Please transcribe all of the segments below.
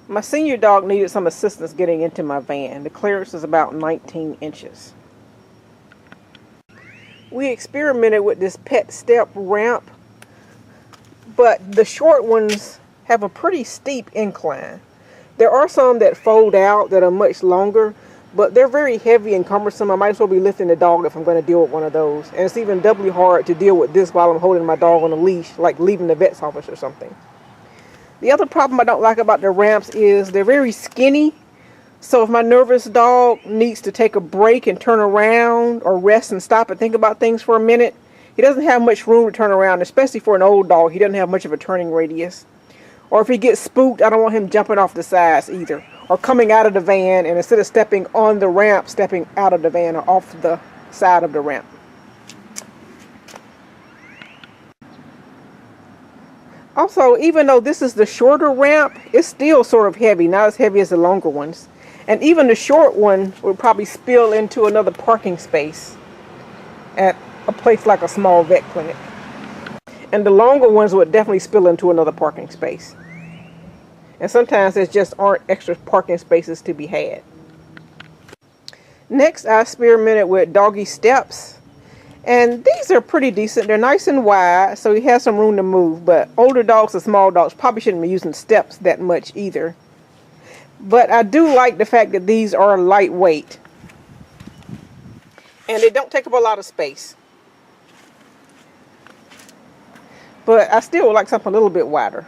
My senior dog needed some assistance getting into my van. The clearance is about 19 inches. We experimented with this pet step ramp, but the short ones have a pretty steep incline. There are some that fold out that are much longer, but they're very heavy and cumbersome. I might as well be lifting the dog if I'm going to deal with one of those. And it's even doubly hard to deal with this while I'm holding my dog on a leash, like leaving the vet's office or something. The other problem I don't like about the ramps is they're very skinny. So if my nervous dog needs to take a break and turn around or rest and stop and think about things for a minute, he doesn't have much room to turn around, especially for an old dog. He doesn't have much of a turning radius. Or if he gets spooked, I don't want him jumping off the sides either. Or coming out of the van and instead of stepping on the ramp, stepping out of the van or off the side of the ramp. Also, even though this is the shorter ramp, it's still sort of heavy, not as heavy as the longer ones. And even the short one would probably spill into another parking space at a place like a small vet clinic. And the longer ones would definitely spill into another parking space. And sometimes there just aren't extra parking spaces to be had. Next, I experimented with doggy steps. And these are pretty decent. They're nice and wide, so he has some room to move. But older dogs and small dogs probably shouldn't be using steps that much either. But I do like the fact that these are lightweight. And they don't take up a lot of space. But I still would like something a little bit wider.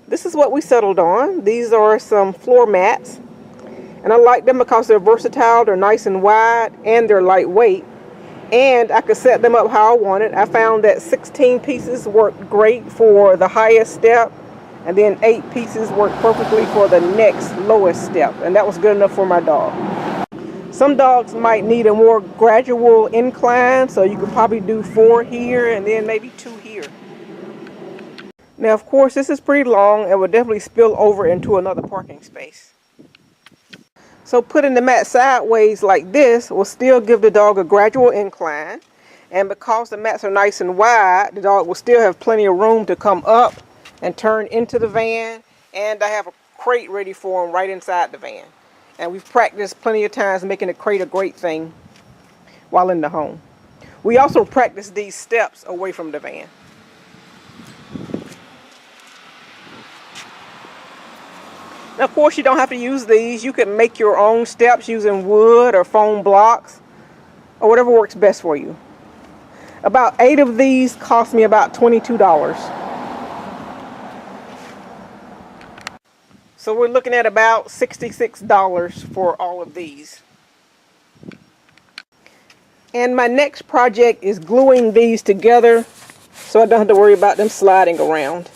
This is what we settled on. These are some floor mats. And I like them because they're versatile, they're nice and wide, and they're lightweight. And I could set them up how I wanted. I found that 16 pieces worked great for the highest step, and then 8 pieces worked perfectly for the next lowest step, and that was good enough for my dog. Some dogs might need a more gradual incline, so you could probably do 4 here and then maybe 2 here. Now, of course, this is pretty long and will definitely spill over into another parking space. So putting the mat sideways like this will still give the dog a gradual incline. And because the mats are nice and wide, the dog will still have plenty of room to come up and turn into the van. And I have a crate ready for him right inside the van. And we've practiced plenty of times making the crate a great thing while in the home. We also practice these steps away from the van. Now, of course, you don't have to use these. You can make your own steps using wood or foam blocks or whatever works best for you. About 8 of these cost me about $22. So we're looking at about $66 for all of these. And my next project is gluing these together so I don't have to worry about them sliding around.